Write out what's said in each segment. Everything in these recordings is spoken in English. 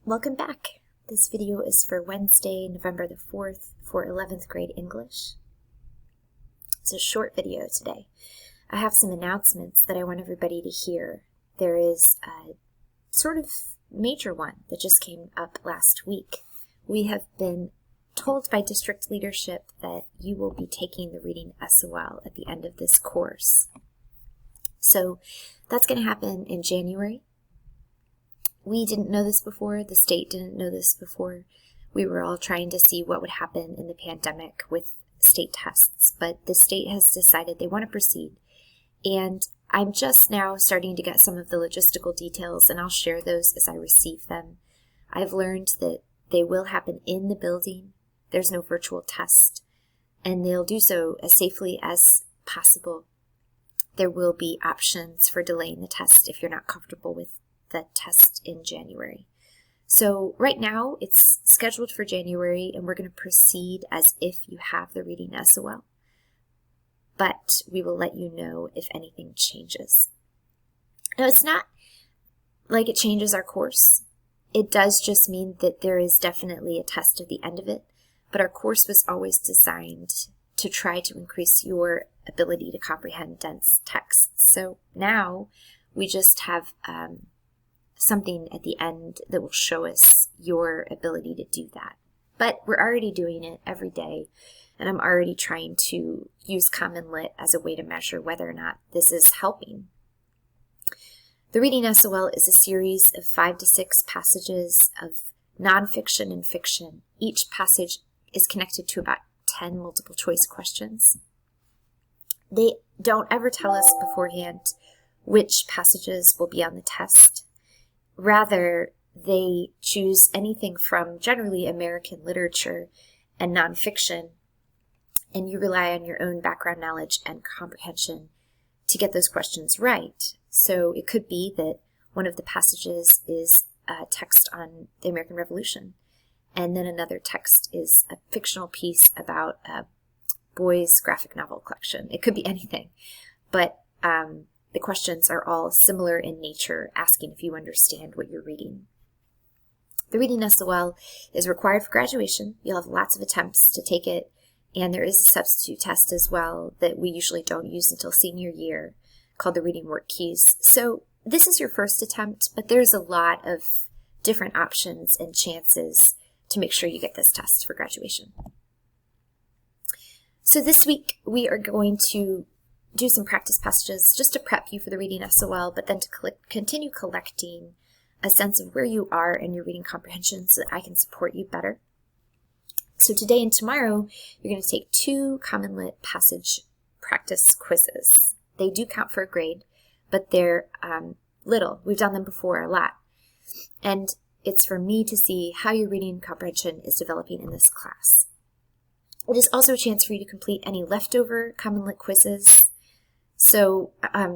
Welcome back. This video is for Wednesday, November the 4th for 11th grade English. It's a short video today. I have some announcements that I want everybody to hear. There is a sort of major one that just came up last week. We have been told by district leadership that you will be taking the Reading SOL at the end of this course. So that's going to happen in January. We didn't know this before. The state didn't know this before. We were all trying to see what would happen in the pandemic with state tests, but the state has decided they want to proceed. And I'm just now starting to get some of the logistical details, and I'll share those as I receive them. I've learned that they will happen in the building. There's no virtual test, and they'll do so as safely as possible. There will be options for delaying the test if you're not comfortable with the test in January. So right now it's scheduled for January, and we're going to proceed as if you have the Reading SOL, but we will let you know if anything changes. Now, it's not like it changes our course. It does just mean that there is definitely a test at the end of it, but our course was always designed to try to increase your ability to comprehend dense texts. So now we just have something at the end that will show us your ability to do that. But we're already doing it every day, and I'm already trying to use Common Lit as a way to measure whether or not this is helping. The Reading SOL is a series of 5 to 6 passages of nonfiction and fiction. Each passage is connected to about 10 multiple choice questions. They don't ever tell us beforehand which passages will be on the test. Rather, they choose anything from generally American literature and nonfiction, and you rely on your own background knowledge and comprehension to get those questions right. So it could be that one of the passages is a text on the American Revolution, and then another text is a fictional piece about a boys' graphic novel collection. It could be anything, but the questions are all similar in nature, asking if you understand what you're reading. The Reading SOL is required for graduation. You'll have lots of attempts to take it, and there is a substitute test as well that we usually don't use until senior year, called the Reading Work Keys. So this is your first attempt, but there's a lot of different options and chances to make sure you get this test for graduation. So this week we are going to do some practice passages just to prep you for the Reading SOL, but then to continue collecting a sense of where you are in your reading comprehension so that I can support you better. So today and tomorrow, you're going to take 2 Common Lit passage practice quizzes. They do count for a grade, but they're little. We've done them before a lot. And it's for me to see how your reading comprehension is developing in this class. It is also a chance for you to complete any leftover Common Lit quizzes. So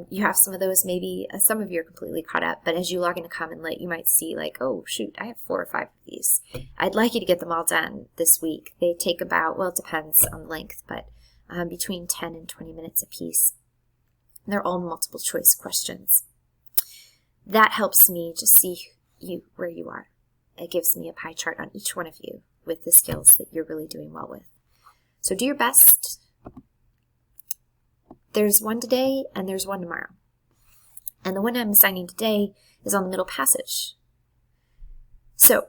you have some of those, maybe some of you are completely caught up, but as you log into Common Lit, you might see like, oh shoot, I have 4 or 5 of these. I'd like you to get them all done this week. They take about, well, it depends on the length, but between 10 and 20 minutes apiece. And they're all multiple choice questions. That helps me just see you where you are. It gives me a pie chart on each one of you with the skills that you're really doing well with. So do your best. There's one today and there's one tomorrow. And the one I'm assigning today is on the middle passage. So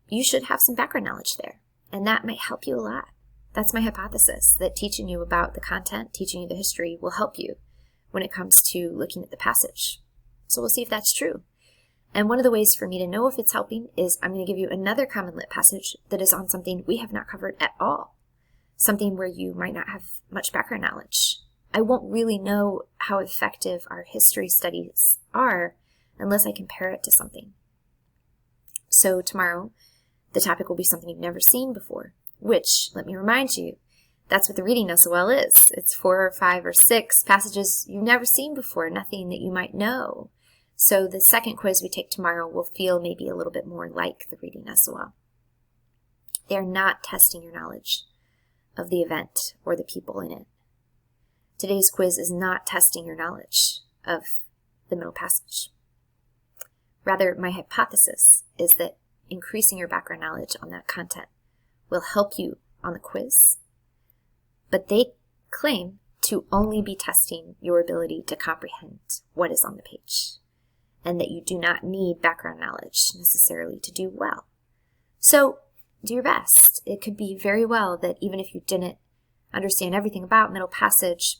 you should have some background knowledge there, and that might help you a lot. That's my hypothesis, that teaching you about the content, teaching you the history will help you when it comes to looking at the passage. So we'll see if that's true. And one of the ways for me to know if it's helping is I'm going to give you another Common Lit passage that is on something we have not covered at all, something where you might not have much background knowledge. I won't really know how effective our history studies are unless I compare it to something. So tomorrow, the topic will be something you've never seen before, which, let me remind you, that's what the Reading SOL is. It's 4 or 5 or 6 passages you've never seen before, nothing that you might know. So the second quiz we take tomorrow will feel maybe a little bit more like the Reading SOL. They're not testing your knowledge of the event or the people in it. Today's quiz is not testing your knowledge of the middle passage. Rather, my hypothesis is that increasing your background knowledge on that content will help you on the quiz, but they claim to only be testing your ability to comprehend what is on the page, and that you do not need background knowledge necessarily to do well. So do your best. It could be very well that even if you didn't understand everything about Middle Passage,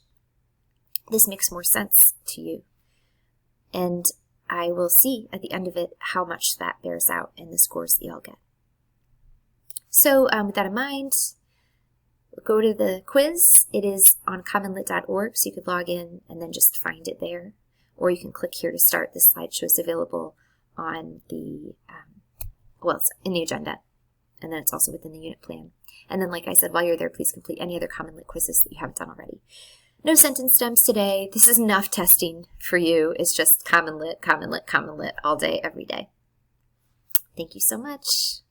this makes more sense to you. And I will see at the end of it how much that bears out in the scores that y'all get. So with that in mind, go to the quiz. It is on commonlit.org, so you could log in and then just find it there. Or you can click here to start. This slideshow is available on the, it's in the agenda. And then it's also within the unit plan. And then, like I said, while you're there, please complete any other Common Lit quizzes that you haven't done already. No sentence stems today. This is enough testing for you. It's just Common Lit, Common Lit, Common Lit all day, every day. Thank you so much.